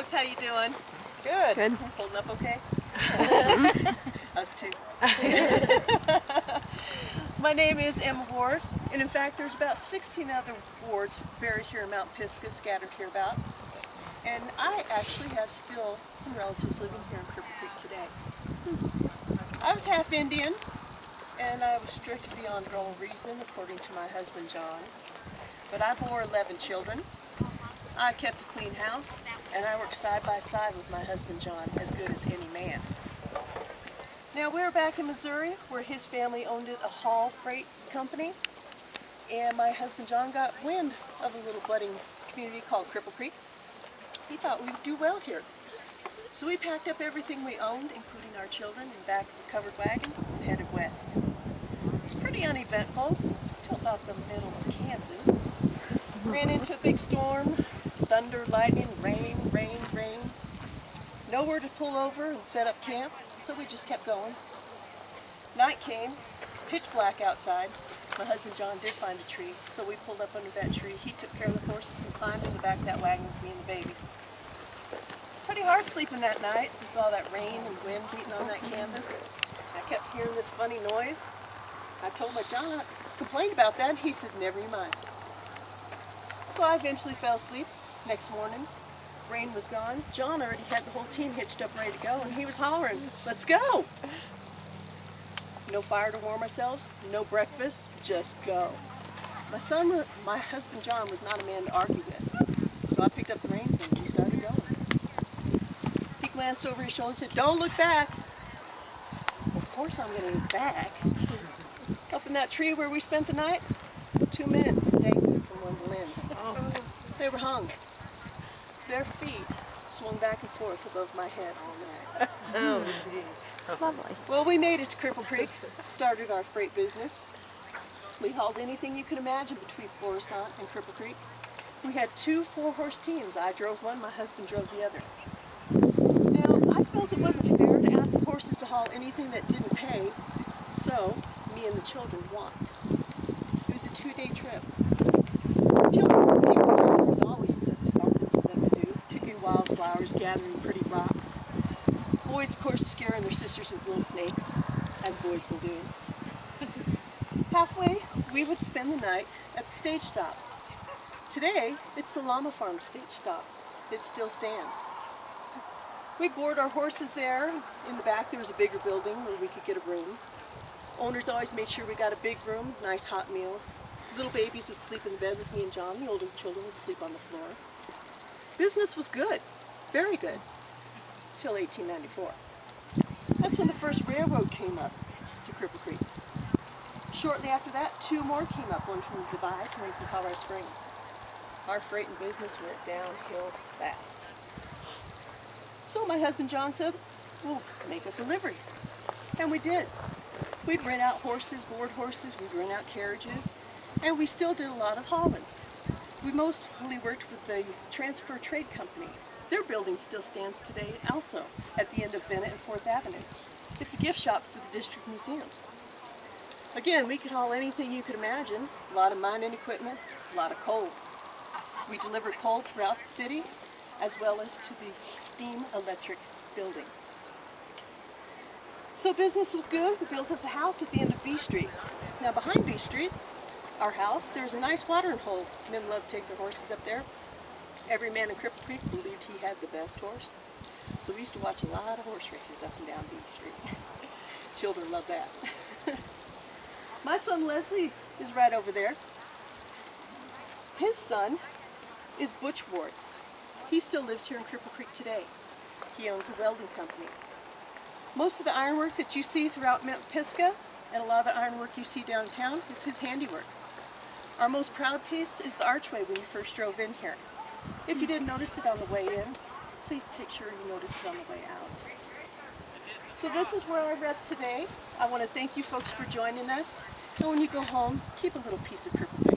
folks, how you doing? Good. Good. Holding up okay? Us too. My name is Emma Ward, and in fact there's about 16 other wards buried here in Mount Pisgah, scattered here about. And I actually have still some relatives living here in Cripple Creek today. I was half Indian, and I was strict beyond all reason, according to my husband John. But I bore 11 children. I kept a clean house, and I worked side by side with my husband John, as good as any man. Now we're back in Missouri, where his family owned a haul freight company, and my husband John got wind of a little budding community called Cripple Creek. He thought we'd do well here. So we packed up everything we owned, including our children, in the back of a covered wagon and headed west. It was pretty uneventful until about the middle of Kansas. Ran into a big storm, thunder, lightning, rain. Nowhere to pull over and set up camp, so we just kept going. Night came, pitch black outside. My husband John did find a tree, so we pulled up under that tree. He took care of the horses and climbed in the back of that wagon with me and the babies. It's pretty hard sleeping that night with all that rain and wind beating on that canvas. I kept hearing this funny noise. I told my John, I complained about that, and he said, never you mind. So I eventually fell asleep. Next morning, rain was gone. John already had the whole team hitched up ready to go, and he was hollering, let's go! No fire to warm ourselves, no breakfast, just go. My husband John was not a man to argue with, so I picked up the reins and we started going. He glanced over his shoulder and said, don't look back. Of course I'm going to look back. Up in that tree where we spent the night, 2 men dangling from one of the limbs. They were hung. Their feet swung back and forth above my head all night. Oh, gee. Lovely. Well, we made it to Cripple Creek, started our freight business. We hauled anything you could imagine between Florissant and Cripple Creek. We had 2 4-horse teams. I drove one, my husband drove the other. Now, I felt it wasn't fair to ask the horses to haul anything that didn't pay, so me and the children walked. It was a 2-day trip. Children would see there was always something for them to do, picking wildflowers, gathering pretty rocks. Boys, of course, scaring their sisters with little snakes, as boys will do. Halfway, we would spend the night at the stage stop. Today, it's the Llama Farm stage stop. It still stands. We'd board our horses there. In the back, there was a bigger building where we could get a room. Owners always made sure we got a big room, nice hot meal. Little babies would sleep in the bed with me and John. The older children would sleep on the floor. Business was good, very good, till 1894. That's when the first railroad came up to Cripple Creek. Shortly after that, 2 more came up, one from the Divide, one from Colorado Springs. Our freight and business went downhill fast. So my husband John said, well, make us a livery. And we did. We'd rent out horses, board horses, we'd rent out carriages, and we still did a lot of hauling. We mostly worked with the Transfer Trade Company. Their building still stands today also at the end of Bennett and 4th Avenue. It's a gift shop for the District Museum. Again, we could haul anything you could imagine, a lot of mining equipment, a lot of coal. We delivered coal throughout the city, as well as to the steam electric building. So business was good. We built us a house at the end of B Street. Now behind B Street, our house, there's a nice watering hole. Men love to take their horses up there. Every man in Cripple Creek believed he had the best horse. So we used to watch a lot of horse races up and down B Street. Children love that. My son Leslie is right over there. His son is Butch Ward. He still lives here in Cripple Creek today. He owns a welding company. Most of the ironwork that you see throughout Mount Pisgah and a lot of the ironwork you see downtown is his handiwork. Our most proud piece is the archway when you first drove in here. If you didn't notice it on the way in, please take sure you notice it on the way out. So this is where I rest today. I want to thank you folks for joining us. And when you go home, keep a little piece of Cripple Creek.